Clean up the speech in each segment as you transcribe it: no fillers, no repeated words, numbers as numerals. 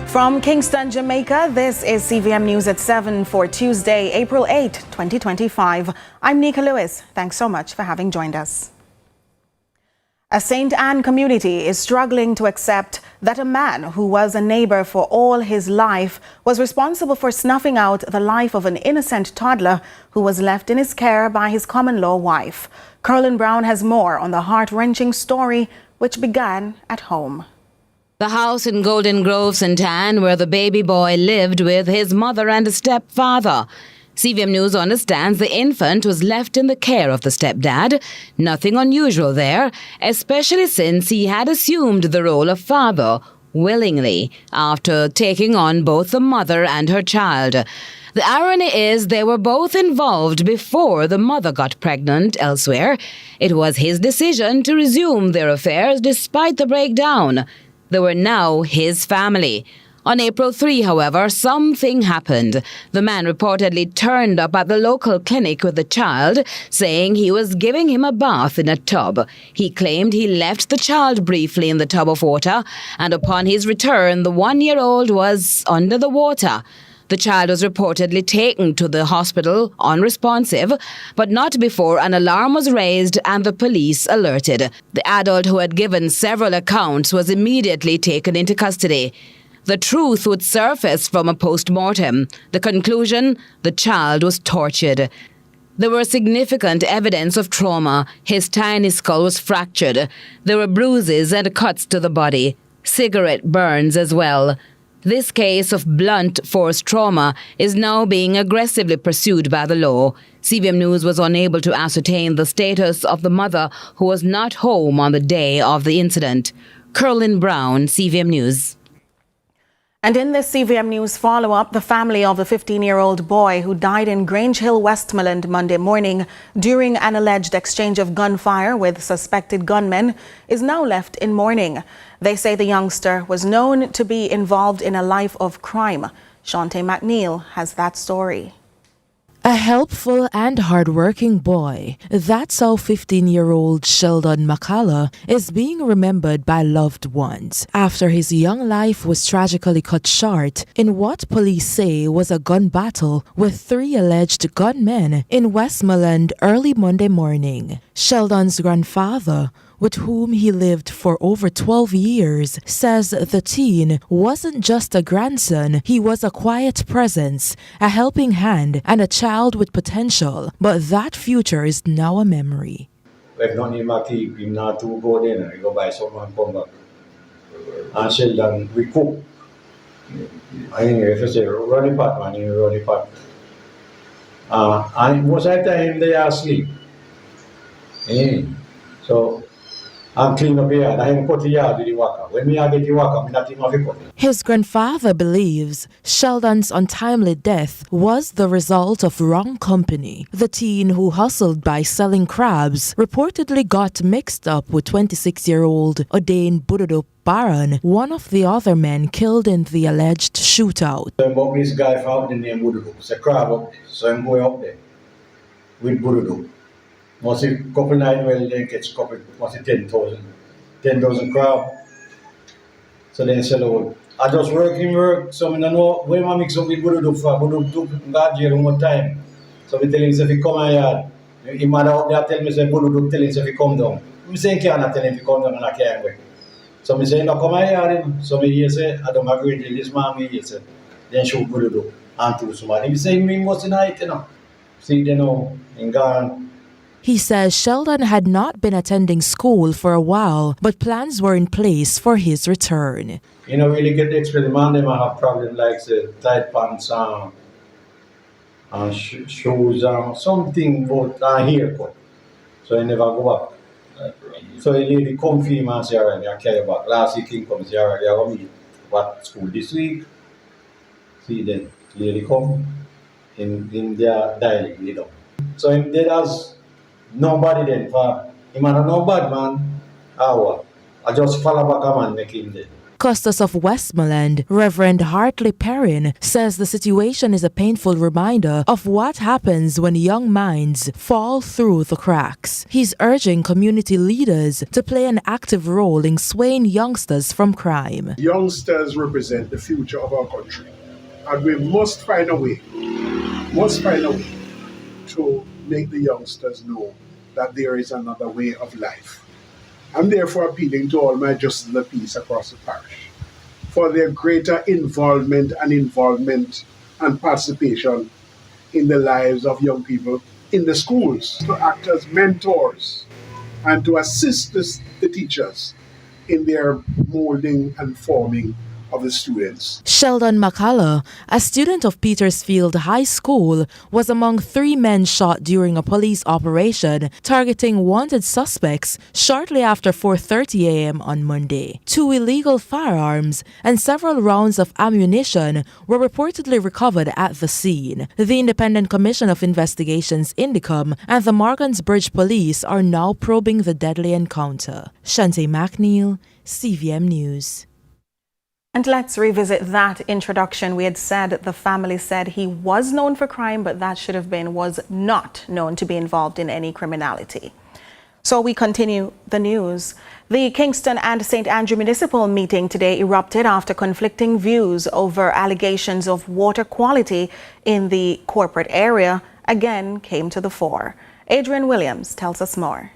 From Kingston, Jamaica, this is CVM News at 7 for Tuesday, April 8, 2025. I'm Nika Lewis. Thanks so much for having joined us. A St. Anne community is struggling to accept that a man who was a neighbor for all his life was responsible for snuffing out the life of an innocent toddler who was left in his care by his common-law wife. Curlin Brown has more on the heart-wrenching story, which began at home. The house in Golden Grove, St. Anne, where the baby boy lived with his mother and stepfather. CVM News understands the infant was left in the care of the stepdad. Nothing unusual there, especially since he had assumed the role of father willingly after taking on both the mother and her child. The irony is they were both involved before the mother got pregnant elsewhere. It was his decision to resume their affairs despite the breakdown. They were now his family. On April 3, however, something happened. The man reportedly turned up at the local clinic with the child, saying he was giving him a bath in a tub. He claimed he left the child briefly in the tub of water, and upon his return, the 1-year-old was under the water. The child was reportedly taken to the hospital unresponsive, but not before an alarm was raised and the police alerted. The adult, who had given several accounts, was immediately taken into custody. The truth would surface from a post-mortem. The conclusion: the child was tortured. There was significant evidence of trauma. His tiny skull was fractured. There were bruises and cuts to the body. Cigarette burns as well. This case of blunt force trauma is now being aggressively pursued by the law. CVM News was unable to ascertain the status of the mother, who was not home on the day of the incident. Curlin Brown, CVM News. And in this CVM News follow-up, the family of the 15-year-old boy who died in Grange Hill, Westmoreland Monday morning during an alleged exchange of gunfire with suspected gunmen is now left in mourning. They say the youngster was known to be involved in a life of crime. Shante McNeil has that story. A helpful and hardworking boy, that's how 15-year-old Sheldon McCullough is being remembered by loved ones after his young life was tragically cut short in what police say was a gun battle with 3 alleged gunmen in Westmoreland early Monday morning. Sheldon's grandfather, with whom he lived for over 12 years, says the teen wasn't just a grandson, he was a quiet presence, a helping hand, and a child with potential. But that future is now a memory. If not in my keep, him not to go there, I go buy someone come back. And Sheldon, we cook. I think if I say, run the pot, man, you run the pot. And most of the time, they are asleep. So, I'm clean up here, and I'm cut the yard with the worker. When me I get the worker, I'm not even have to cut. His grandfather believes Sheldon's untimely death was the result of wrong company. The teen, who hustled by selling crabs, reportedly got mixed up with 26-year-old Odain Bududu Baron, one of the other men killed in the alleged shootout. So about this guy found the name Bududu. It's a crab up there, so I'm going up there with Bududu. Must a couple nights, well, they catch couple, must 10,000 crab. So then sell out. I just work, so I don't know when I mix up with Bududu for Bududu got here one time. So we tell him, if he come my yard, he mother up there tell me, say Bududu tell him, if he come down. I say, I can't tell him if he come down and I can't go. So I say, no, come my yard. So I hear say, I don't agree with this man, he say, then shoot Bududu and to somebody. He say, me must night, you know. See, they know, in gone. He says Sheldon had not been attending school for a while, but plans were in place for his return. You know, really get the experience. Man, they might have problems like say, tight pants and shoes and something about haircut. So I never go back. So the lady come for him and say, all right, I carry back. Last week he come and say, all right, I go meet what school this week. See then, the lady come in their dialogue, you know. So him dead as nobody then for him and no bad man. I just follow back a man make him dead. Custos of Westmoreland, Reverend Hartley Perrin, says the situation is a painful reminder of what happens when young minds fall through the cracks. He's urging community leaders to play an active role in swaying youngsters from crime. Youngsters represent the future of our country, and we must find a way to make the youngsters know that there is another way of life. I'm therefore appealing to all my justices of the peace across the parish for their greater involvement and participation in the lives of young people in the schools, to act as mentors and to assist the teachers in their molding and forming of the students. Sheldon McCullough, a student of Petersfield High School, was among 3 men shot during a police operation targeting wanted suspects shortly after 4:30 a.m. on Monday. 2 illegal firearms and several rounds of ammunition were reportedly recovered at the scene. The Independent Commission of Investigations Indicom and the Morgans Bridge Police are now probing the deadly encounter. Shante McNeil, CVM News. And let's revisit that introduction. We had said the family said he was known for crime, but that should have been was not known to be involved in any criminality. So we continue the news. The Kingston and St. Andrew Municipal meeting today erupted after conflicting views over allegations of water quality in the corporate area again came to the fore. Adrian Williams tells us more.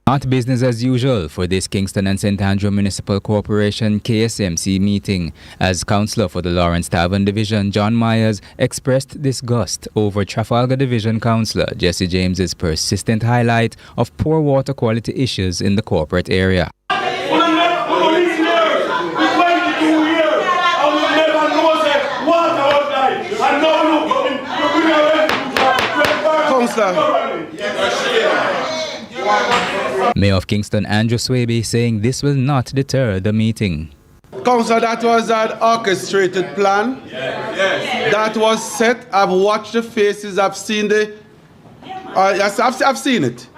Not business as usual for this Kingston and St. Andrew Municipal Corporation KSMC meeting, as Councillor for the Lawrence Tavern Division John Myers expressed disgust over Trafalgar Division Councillor Jesse James's persistent highlight of poor water quality issues in the corporate area. Mayor of Kingston Andrew Swaby saying this will not deter the meeting. Councillor, that was an orchestrated plan. That was set. I've watched the faces. I've seen yes, I've seen it.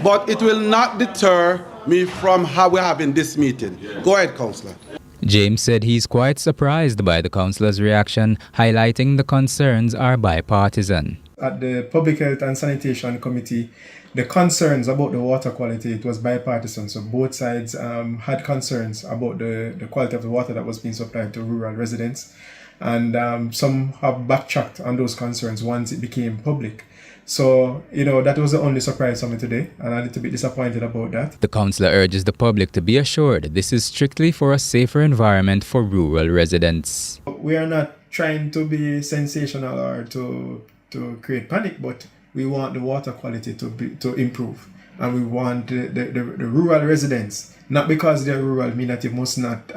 But it will not deter me from how we're having this meeting. Go ahead, Councillor. James said he's quite surprised by the councillor's reaction, highlighting the concerns are bipartisan. At the Public Health and Sanitation Committee, the concerns about the water quality, it was bipartisan. So both sides had concerns about the quality of the water that was being supplied to rural residents. And some have backtracked on those concerns once it became public. So, that was the only surprise for me today, and I'm a little bit disappointed about that. The councillor urges the public to be assured this is strictly for a safer environment for rural residents. We are not trying to be sensational or to create panic, but we want the water quality to improve, and we want the rural residents, not because they're rural mean that you must not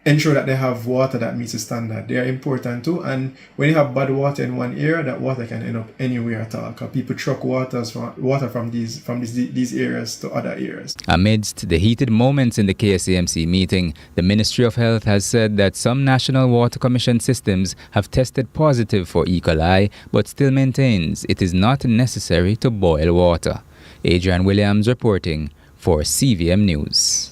ensure that they have water that meets the standard. They are important too, and when you have bad water in one area, that water can end up anywhere at all, because people truck water from these areas to other areas. Amidst the heated moments in the KSAMC meeting, the Ministry of Health has said that some National Water Commission systems have tested positive for E. coli, but still maintains it is not necessary to boil water. Adrian Williams reporting for CVM News.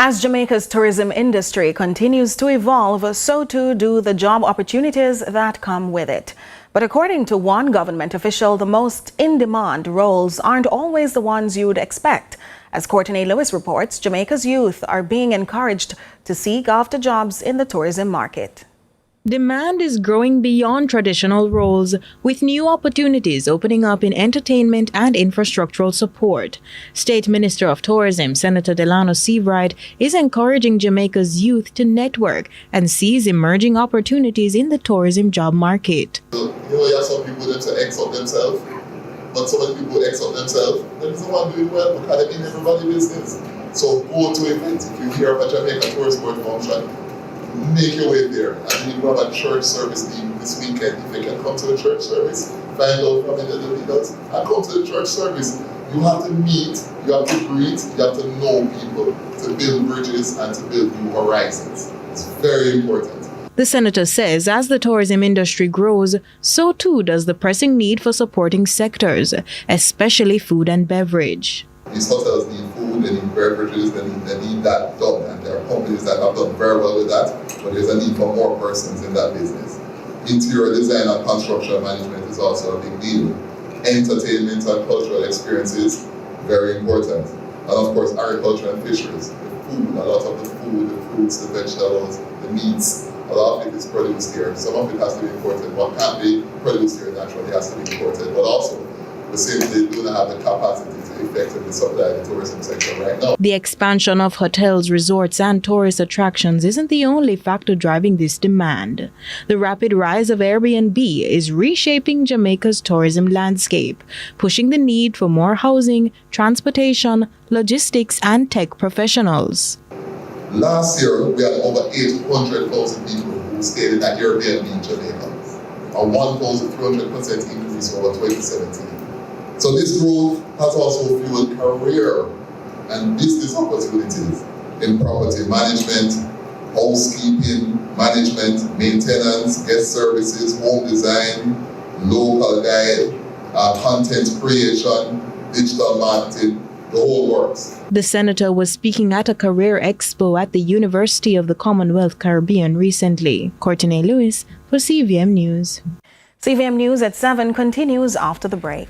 As Jamaica's tourism industry continues to evolve, so too do the job opportunities that come with it. But according to one government official, the most in-demand roles aren't always the ones you'd expect. As Courtney Lewis reports, Jamaica's youth are being encouraged to seek after jobs in the tourism market. Demand is growing beyond traditional roles, with new opportunities opening up in entertainment and infrastructural support. State Minister of Tourism, Senator Delano Seabright, is encouraging Jamaica's youth to network and seize emerging opportunities in the tourism job market. You have some people that exalt themselves, but some of the people exalt themselves, then it's the one doing well because they're in everybody's business. So go to events. If you hear of a Jamaica Tourist Board function, make your way there. And you have a church service team this weekend. If you can come to the church service, find out from the leaders, and come to the church service. You have to meet, you have to greet, you have to know people, to build bridges and to build new horizons. It's very important. The senator says as the tourism industry grows, so too does the pressing need for supporting sectors, especially food and beverage. These hotels need food, they need beverages, they need that done, and there are companies that have done very well with that, but there's a need for more persons in that business. Interior design and construction management is also a big deal. Entertainment and cultural experiences, very important. And of course, agriculture and fisheries. The food, a lot of the food, the fruits, the vegetables, the meats, a lot of it is produced here. Some of it has to be imported. What can't be produced here naturally has to be imported. But also, we simply do not have the capacity to effectively supply the tourism sector right now. The expansion of hotels, resorts, and tourist attractions isn't the only factor driving this demand. The rapid rise of Airbnb is reshaping Jamaica's tourism landscape, pushing the need for more housing, transportation, logistics, and tech professionals. Last year, we had over 800,000 people who stayed in that Airbnb in Jamaica, a 1,300% increase over 2017. So this growth has also fueled career and business opportunities in property management, housekeeping, management, maintenance, guest services, home design, local guide, content creation, digital marketing, the whole works. The senator was speaking at a career expo at the University of the Commonwealth Caribbean recently. Courtney Lewis for CVM News. CVM News at 7 continues after the break.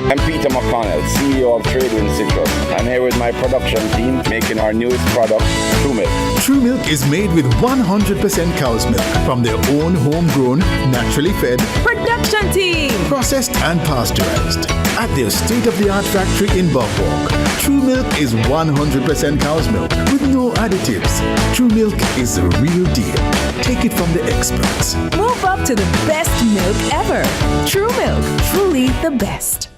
I'm Peter McConnell, CEO of Trading Citrus. I'm here with my production team making our newest product, True Milk. True Milk is made with 100% cow's milk from their own homegrown, naturally fed production team, processed and pasteurized at their state-of-the-art factory in Buckwalk. True Milk is 100% cow's milk with no additives. True Milk is the real deal. Take it from the experts. Move up to the best milk ever. True Milk, truly the best.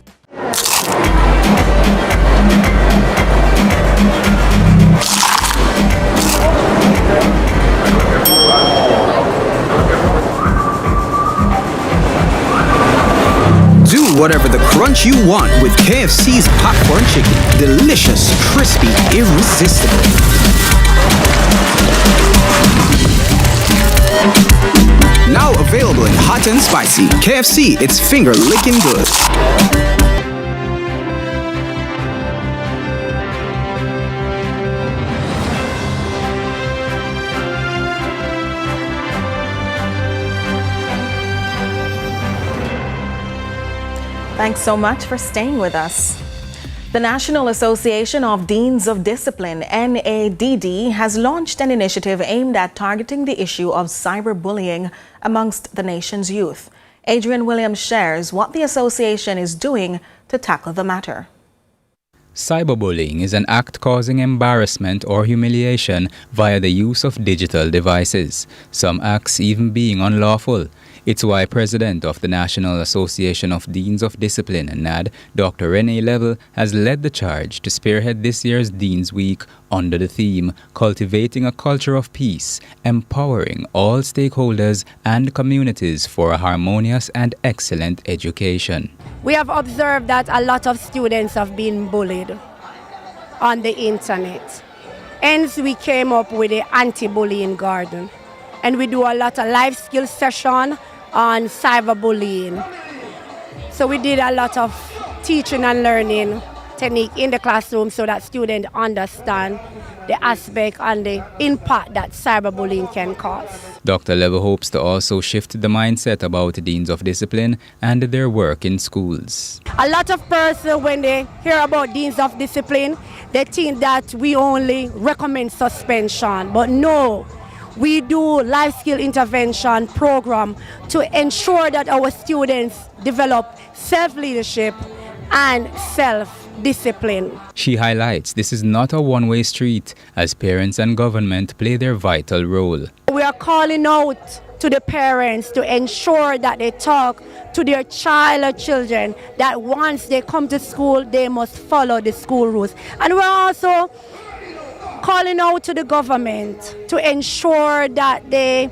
Do whatever the crunch you want with KFC's popcorn chicken. Delicious, crispy, irresistible. Now available in hot and spicy. KFC, it's finger-licking good. Thanks so much for staying with us. The National Association of Deans of Discipline, NADD, has launched an initiative aimed at targeting the issue of cyberbullying amongst the nation's youth. Adrian Williams shares what the association is doing to tackle the matter. Cyberbullying is an act causing embarrassment or humiliation via the use of digital devices, some acts even being unlawful. It's why President of the National Association of Deans of Discipline, NAD, Dr. Renee Level, has led the charge to spearhead this year's Deans Week under the theme, Cultivating a Culture of Peace, Empowering All Stakeholders and Communities for a Harmonious and Excellent Education. We have observed that a lot of students have been bullied on the internet. Hence, we came up with the anti-bullying garden. And we do a lot of life skills session on cyberbullying. So we did a lot of teaching and learning technique in the classroom so that students understand the aspect and the impact that cyberbullying can cause. Dr. Level hopes to also shift the mindset about Deans of Discipline and their work in schools. A lot of persons, when they hear about Deans of Discipline, they think that we only recommend suspension, but no. We do life skill intervention program to ensure that our students develop self-leadership and self-discipline. She highlights this is not a one-way street, as parents and government play their vital role. We are calling out to the parents to ensure that they talk to their child or children, that once they come to school, they must follow the school rules. And we're also calling out to the government to ensure that they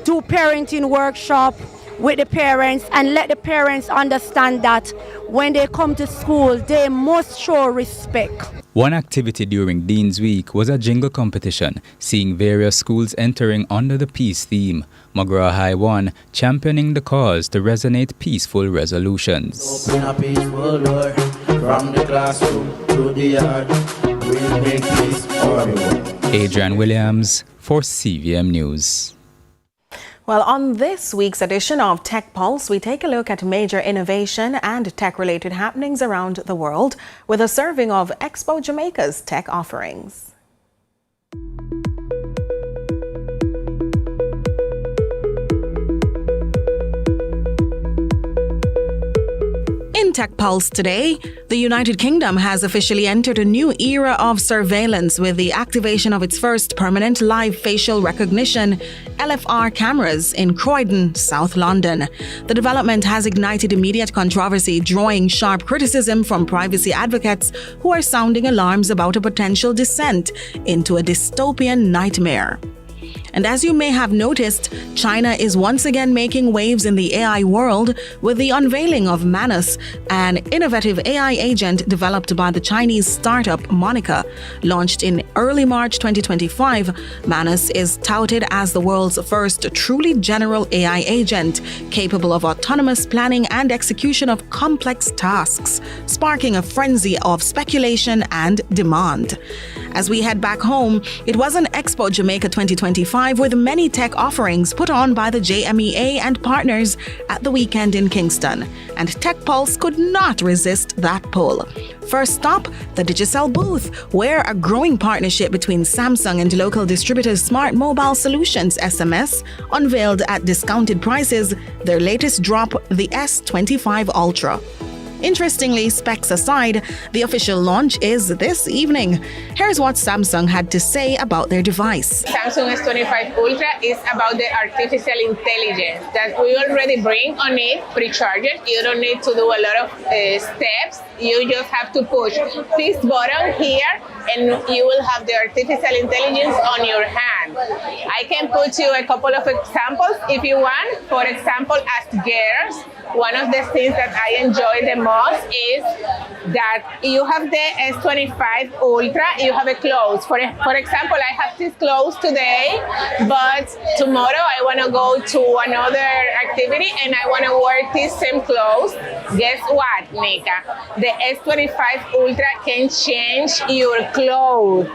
do parenting workshop with the parents and let the parents understand that when they come to school, they must show respect. One activity during Dean's Week was a jingle competition, seeing various schools entering under the peace theme. McGraw High won, championing the cause to resonate peaceful resolutions. Open a peaceful door from the classroom to the yard. We'll make peace for you. Adrian Williams for CVM News. Well, on this week's edition of Tech Pulse, we take a look at major innovation and tech-related happenings around the world with a serving of Expo Jamaica's tech offerings. In Tech Pulse today, the United Kingdom has officially entered a new era of surveillance with the activation of its first permanent live facial recognition LFR cameras in Croydon, South London. The development has ignited immediate controversy, drawing sharp criticism from privacy advocates who are sounding alarms about a potential descent into a dystopian nightmare. And as you may have noticed, China is once again making waves in the AI world with the unveiling of Manus, an innovative AI agent developed by the Chinese startup Monica. Launched in early March 2025, Manus is touted as the world's first truly general AI agent, capable of autonomous planning and execution of complex tasks, sparking a frenzy of speculation and demand. As we head back home, it was an Expo Jamaica 2025 with many tech offerings put on by the JMEA and partners at the weekend in Kingston. And Tech Pulse could not resist that pull. First stop, the Digicel booth, where a growing partnership between Samsung and local distributors Smart Mobile Solutions SMS unveiled at discounted prices their latest drop, the S25 Ultra. Interestingly, specs aside, the official launch is this evening. Here's what Samsung had to say about their device. Samsung S25 Ultra is about the artificial intelligence that we already bring on it pre-charged. You don't need to do a lot of steps. You just have to push this button here and you will have the artificial intelligence on your hand. I can put you a couple of examples if you want. For example, as girls, one of the things that I enjoy the most is that you have the S25 Ultra, you have a clothes. For example, I have this clothes today, but tomorrow I want to go to another activity and I want to wear this same clothes. Guess what, Nika? The S25 Ultra can change your clothes.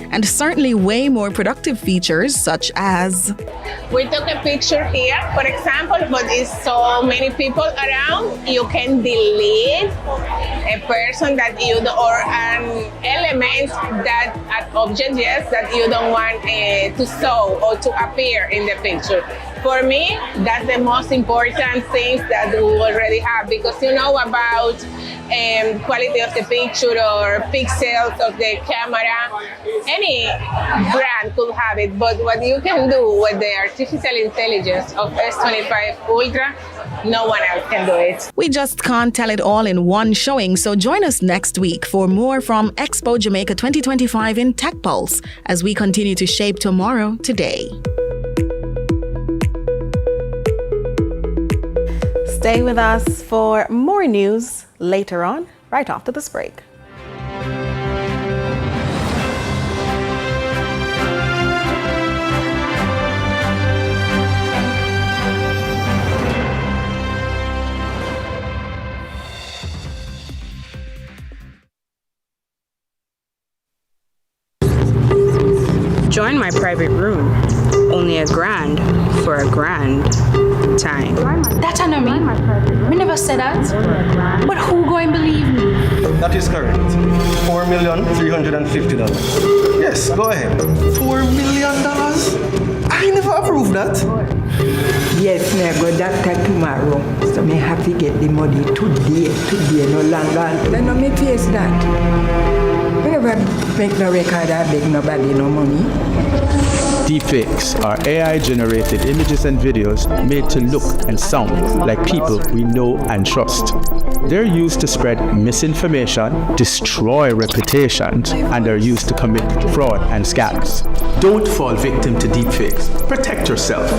And certainly way more productive features such as... We took a picture here, for example, but it's so many people around, you can delete a person that you do, or an element that, an object, yes, that you don't want to show or to appear in the picture. For me, that's the most important things that we already have, because you know about quality of the picture or pixels of the camera. Any brand could have it, but what you can do with the artificial intelligence of S25 Ultra, no one else can do it. We just can't tell it all in one showing, so join us next week for more from Expo Jamaica 2025 in Tech Pulse as we continue to shape tomorrow today. Stay with us for more news later on, right after this break. Join my private room. Only $1,000 for a grand time. That I know me. We never said that. But who going to believe me? That is correct. $4,350,000. Yes, go ahead. $4 million? I never approved that. Yes, me go doctor tomorrow. So me have to get the money today, no longer. Then no me face that. We never make no record or beg nobody no money. Deepfakes are AI-generated images and videos made to look and sound like people we know and trust. They're used to spread misinformation, destroy reputations, and are used to commit fraud and scams. Don't fall victim to deepfakes. Protect yourself.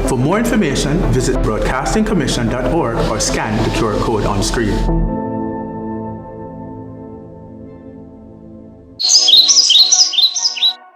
For more information, visit broadcastingcommission.org or scan the QR code on screen.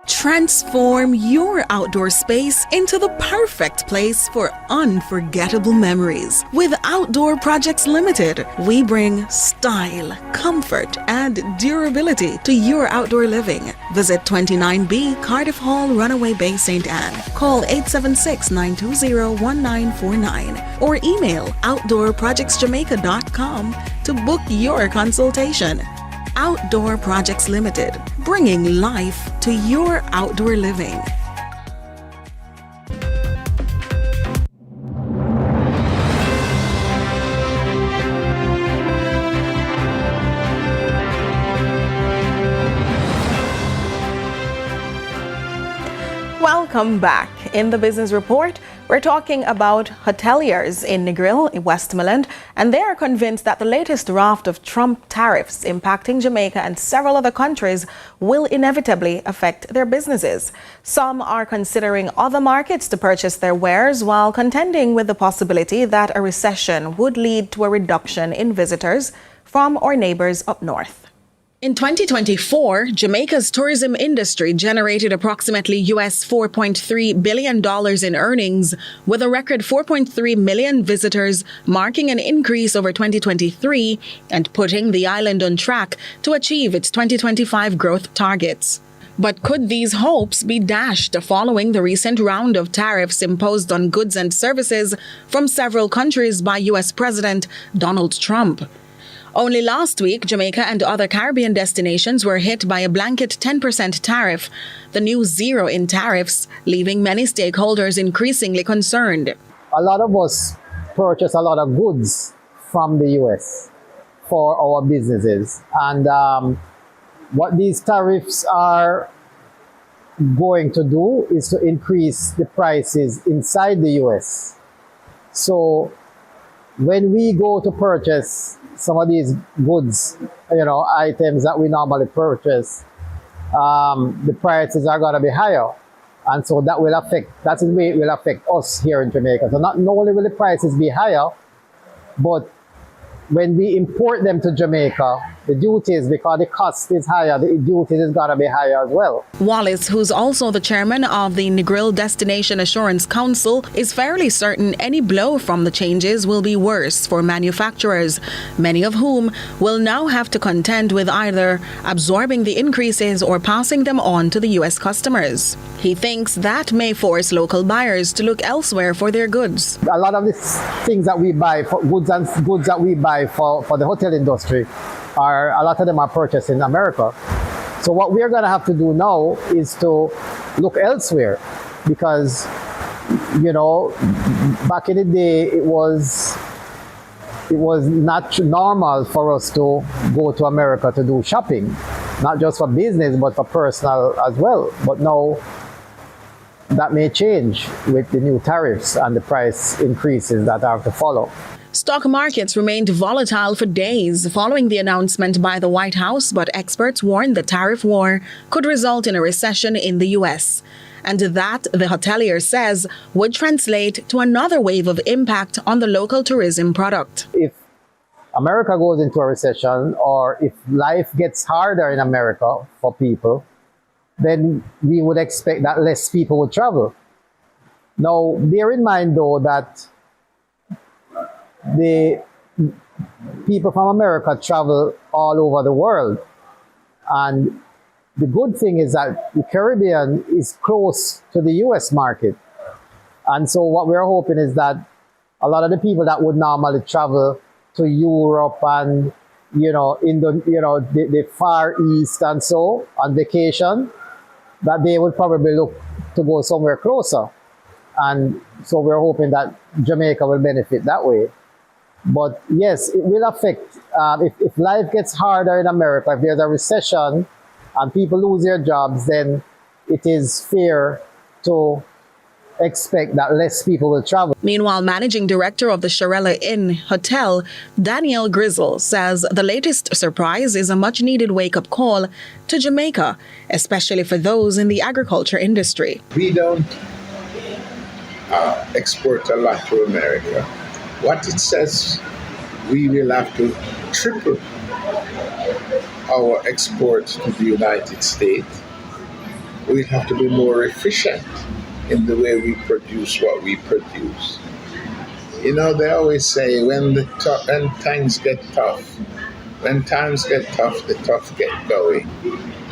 Transform your outdoor space into the perfect place for unforgettable memories. With Outdoor Projects Limited, we bring style, comfort, and durability to your outdoor living. Visit 29B Cardiff Hall, Runaway Bay, St. Anne. Call 876-920-1949 or email outdoorprojectsjamaica.com to book your consultation. Outdoor Projects Limited, bringing life to your outdoor living. Welcome back. In the Business Report, we're talking about hoteliers in Negril, in Westmoreland, and they are convinced that the latest raft of Trump tariffs impacting Jamaica and several other countries will inevitably affect their businesses. Some are considering other markets to purchase their wares, while contending with the possibility that a recession would lead to a reduction in visitors from our neighbors up north. In 2024, Jamaica's tourism industry generated approximately US $4.3 billion in earnings, with a record 4.3 million visitors, marking an increase over 2023 and putting the island on track to achieve its 2025 growth targets. But could these hopes be dashed following the recent round of tariffs imposed on goods and services from several countries by US President Donald Trump? Only last week, Jamaica and other Caribbean destinations were hit by a blanket 10% tariff, the new zero in tariffs, leaving many stakeholders increasingly concerned. A lot of us purchase a lot of goods from the US for our businesses. And what these tariffs are going to do is to increase the prices inside the US. So when we go to purchase some of these goods, items that we normally purchase, the prices are going to be higher. And so that's the way it will affect us here in Jamaica. So not only will the prices be higher, but when we import them to Jamaica, the duties, because the cost is higher, the duties is going to be higher as well. Wallace, who's also the chairman of the Negril Destination Assurance Council, is fairly certain any blow from the changes will be worse for manufacturers, many of whom will now have to contend with either absorbing the increases or passing them on to the U.S. customers. He thinks that may force local buyers to look elsewhere for their goods. A lot of these things that we buy, for goods that we buy for the hotel industry, a lot of them are purchased in America. So what we're going to have to do now is to look elsewhere, because, back in the day, it was not normal for us to go to America to do shopping, not just for business, but for personal as well. But now that may change with the new tariffs and the price increases that have to follow. Stock markets remained volatile for days following the announcement by the White House, but experts warned the tariff war could result in a recession in the U.S. and that, the hotelier says, would translate to another wave of impact on the local tourism product. If America goes into a recession, or if life gets harder in America for people, then we would expect that less people would travel. Now, bear in mind, though, that the people from America travel all over the world. And the good thing is that the Caribbean is close to the US market. And so what we're hoping is that a lot of the people that would normally travel to Europe and, the Far East and so on vacation, that they would probably look to go somewhere closer. And so we're hoping that Jamaica will benefit that way. But yes, it will affect, if life gets harder in America, if there's a recession and people lose their jobs, then it is fair to expect that less people will travel. Meanwhile, managing director of the Shirella Inn Hotel, Danielle Grizzle, says the latest surprise is a much-needed wake-up call to Jamaica, especially for those in the agriculture industry. We don't export a lot to America. What it says, we will have to triple our exports to the United States. We'll have to be more efficient in the way we produce what we produce. You know, they always say when times get tough, the tough get going.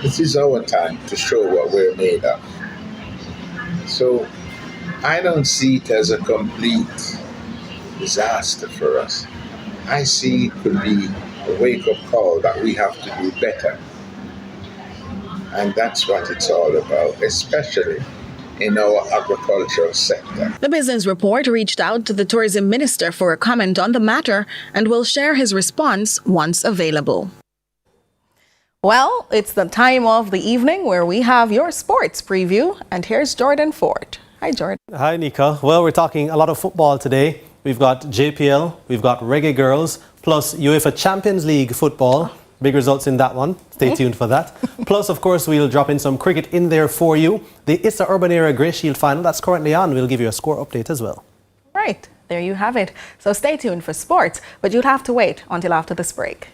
This is our time to show what we're made of. So I don't see it as a complete disaster for us. I see it could be a wake-up call that we have to do better. And that's what it's all about, especially in our agricultural sector. The Business Report reached out to the tourism minister for a comment on the matter and will share his response once available. Well, it's the time of the evening where we have your sports preview, and here's Jordan Ford. Hi, Jordan. Hi, Nika. Well, we're talking a lot of football today. We've got JPL, we've got Reggae Girls, plus UEFA Champions League football. Big results in that one. Stay tuned for that. Plus, of course, we'll drop in some cricket in there for you. The Issa Urban Area Grey Shield final, that's currently on. We'll give you a score update as well. Right, there you have it. So stay tuned for sports, but you'll have to wait until after this break.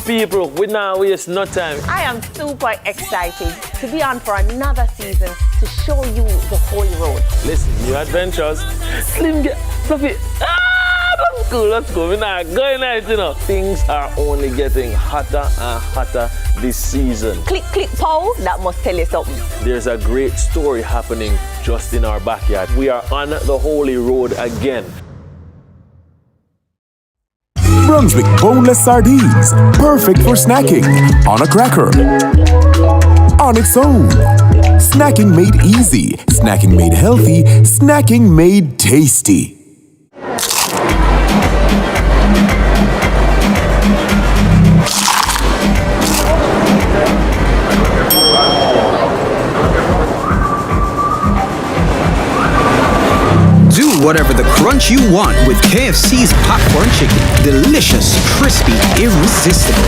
People, we now waste no time. I am super excited to be on for another season to show you the whole road. Listen, new adventures. Slim, get fluffy. Let's go. We're not going out, you know. Things are only getting hotter and hotter this season. Click, pow, that must tell you something. There's a great story happening just in our backyard. We are on the Holy Road again. Brunswick boneless sardines, perfect for snacking, on a cracker, on its own. Snacking made easy, snacking made healthy, snacking made tasty. Whatever the crunch you want with KFC's popcorn chicken. Delicious, crispy, irresistible.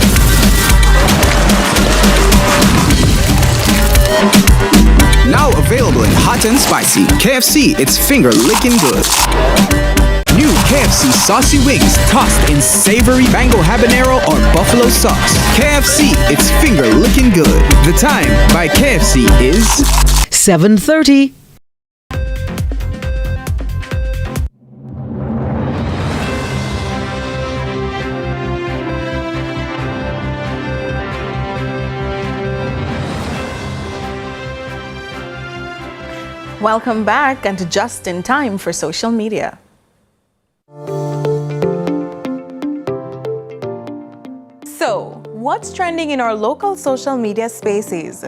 Now available in hot and spicy. KFC, it's finger-licking good. New KFC saucy wings tossed in savory mango habanero or buffalo sauce. KFC, it's finger-licking good. The time by KFC is 7:30. Welcome back, and just in time for social media. So, what's trending in our local social media spaces?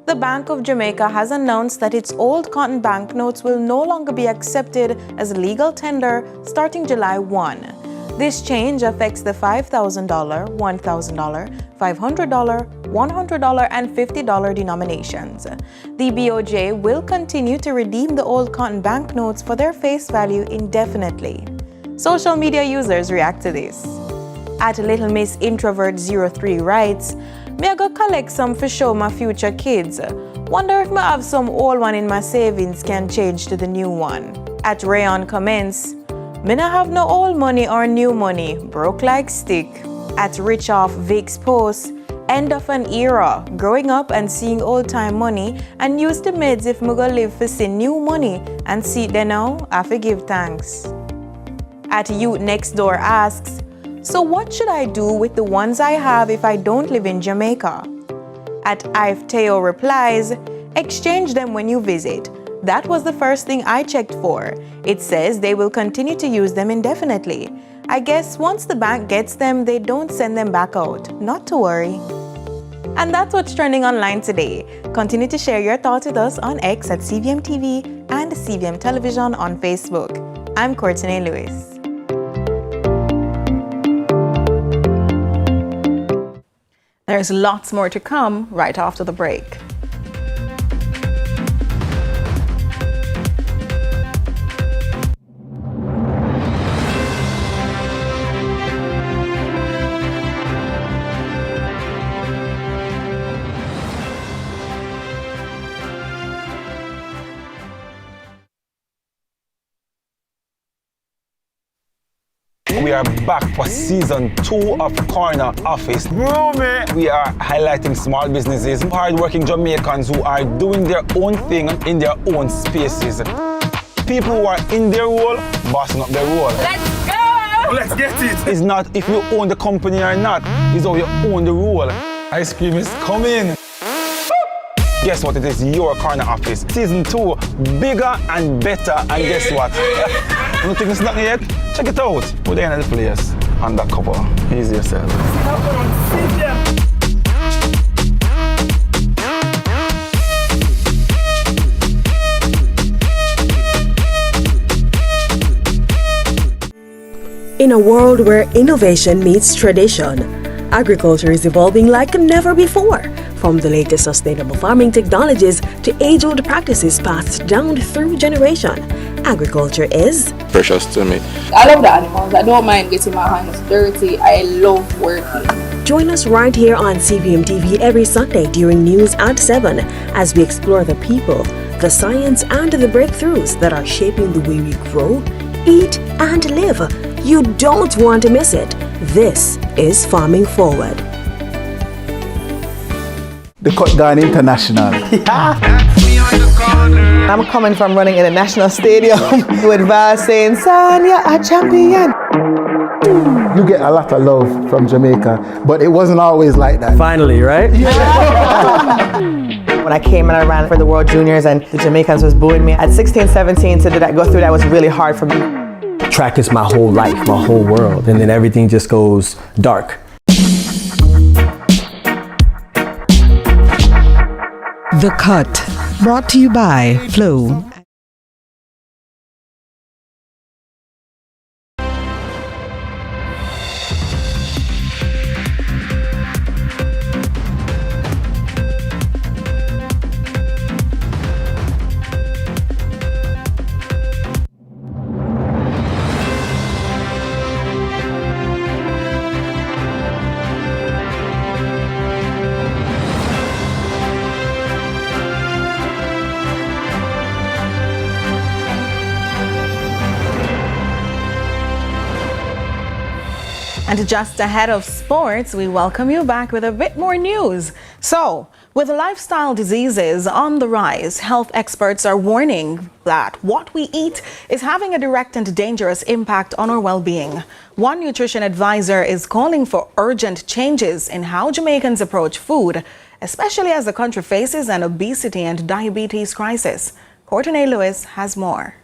The Bank of Jamaica has announced that its old cotton banknotes will no longer be accepted as legal tender starting July 1. This change affects the $5,000, $1,000, $500, $100, and $50 denominations. The BOJ will continue to redeem the old cotton banknotes for their face value indefinitely. Social media users react to this. At Little Miss Introvert 03 writes, "Me I go collect some for show my future kids. Wonder if me have some old one in my savings can change to the new one." At Rayon comments, "Me no have no old money or new money, broke like stick." At Rich Off Vic's post, "End of an era, growing up and seeing old time money and use the meds if me go live for see new money and see it there now, I forgive thanks." At Youth Next Door asks, "So what should I do with the ones I have if I don't live in Jamaica?" At Ive Teo replies, "Exchange them when you visit. That was the first thing I checked for. It says they will continue to use them indefinitely. I guess once the bank gets them, they don't send them back out. Not to worry. And that's what's trending online today. Continue to share your thoughts with us on X at CVM TV and CVM Television on Facebook. I'm Courtney Lewis. There's lots more to come right after the break. We are back for season 2 of Corner Office. We are highlighting small businesses, hard-working Jamaicans who are doing their own thing in their own spaces. People who are in their role, bossing up their role. Let's go! Let's get it! It's not if you own the company or not, it's how you own the role. Ice cream is coming. Guess what? It is your Corner Office. Season 2, bigger and better. And guess what? You don't think it's not yet? Check it out. We're there in the place. Undercover. Easy yourself. In a world where innovation meets tradition, agriculture is evolving like never before. From the latest sustainable farming technologies to age-old practices passed down through generation, agriculture is precious to me. I love the animals. I don't mind getting my hands dirty. I love working. Join us right here on CVM TV every Sunday during news at 7 as we explore the people, the science, and the breakthroughs that are shaping the way we grow, eat, and live. You don't want to miss it. This is Farming Forward. The Cut Gone International. I'm coming from running in a national stadium with Vaz saying, Sonia, a champion. You get a lot of love from Jamaica, but it wasn't always like that. Finally, right? When I came and I ran for the World Juniors and the Jamaicans was booing me, at 16, 17 to go through that was really hard for me. Track is my whole life, my whole world, and then everything just goes dark. The Cut, brought to you by Flow. And just ahead of sports, we welcome you back with a bit more news. So, with lifestyle diseases on the rise, health experts are warning that what we eat is having a direct and dangerous impact on our well-being. One nutrition advisor is calling for urgent changes in how Jamaicans approach food, especially as the country faces an obesity and diabetes crisis. Courtney Lewis has more.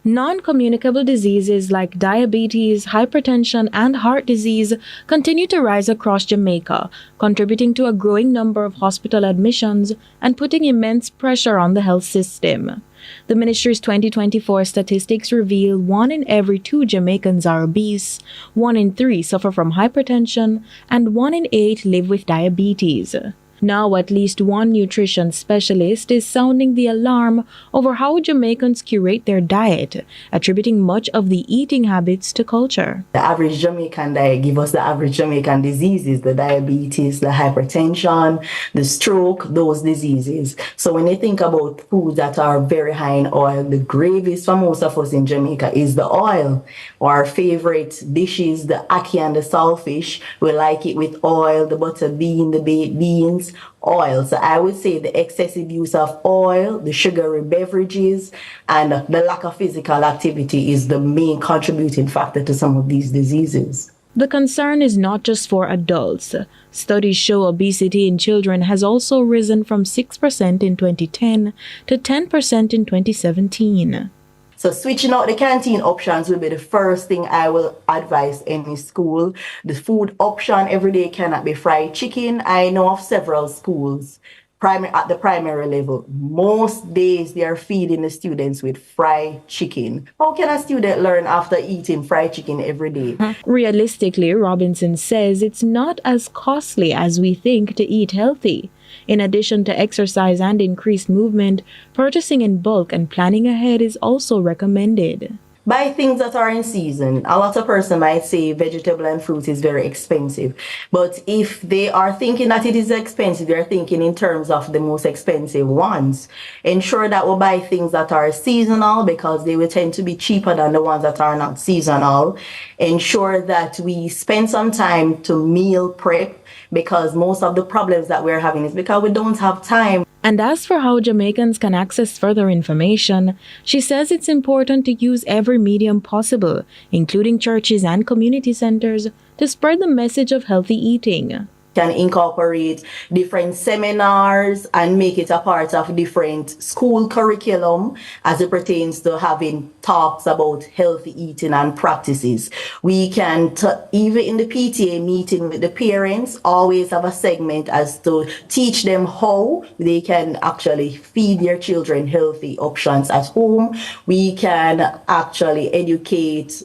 Non-communicable diseases like diabetes, hypertension, and heart disease continue to rise across Jamaica, contributing to a growing number of hospital admissions and putting immense pressure on the health system. The ministry's 2024 statistics reveal 1 in every 2 Jamaicans are obese, 1 in 3 suffer from hypertension, and 1 in 8 live with diabetes. Now, at least one nutrition specialist is sounding the alarm over how Jamaicans curate their diet, attributing much of the eating habits to culture. The average Jamaican diet gives us the average Jamaican diseases, the diabetes, the hypertension, the stroke, those diseases. So when you think about foods that are very high in oil, the gravies for most of us in Jamaica is the oil. Our favorite dishes, the ackee and the saltfish, we like it with oil, the butter bean, the baked beans, oil. So I would say the excessive use of oil, the sugary beverages, and the lack of physical activity is the main contributing factor to some of these diseases. The concern is not just for adults. Studies show obesity in children has also risen from 6% in 2010 to 10% in 2017. So switching out the canteen options will be the first thing I will advise any school. The food option every day cannot be fried chicken. I know of several schools at the primary level. Most days they are feeding the students with fried chicken. How can a student learn after eating fried chicken every day? Realistically, Robinson says it's not as costly as we think to eat healthy. In addition to exercise and increased movement, purchasing in bulk and planning ahead is also recommended. Buy things that are in season. A lot of person might say vegetable and fruit is very expensive. But if they are thinking that it is expensive, they're thinking in terms of the most expensive ones. Ensure that we buy things that are seasonal because they will tend to be cheaper than the ones that are not seasonal. Ensure that we spend some time to meal prep because most of the problems that we're having is because we don't have time. And as for how Jamaicans can access further information, she says it's important to use every medium possible, including churches and community centers, to spread the message of healthy eating. Can incorporate different seminars and make it a part of different school curriculum as it pertains to having talks about healthy eating and practices. We can, even in the PTA meeting with the parents, always have a segment as to teach them how they can actually feed their children healthy options at home. We can actually educate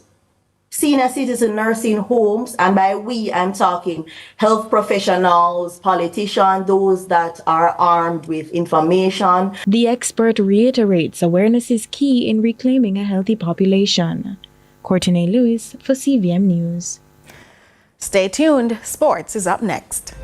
senior citizen nursing homes, and by we, I'm talking health professionals, politicians, those that are armed with information. The expert reiterates awareness is key in reclaiming a healthy population. Courtney Lewis for CVM News. Stay tuned. Sports is up next.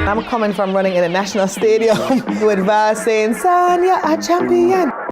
I'm coming from running in a national stadium with Vas saying, Sonia, a champion.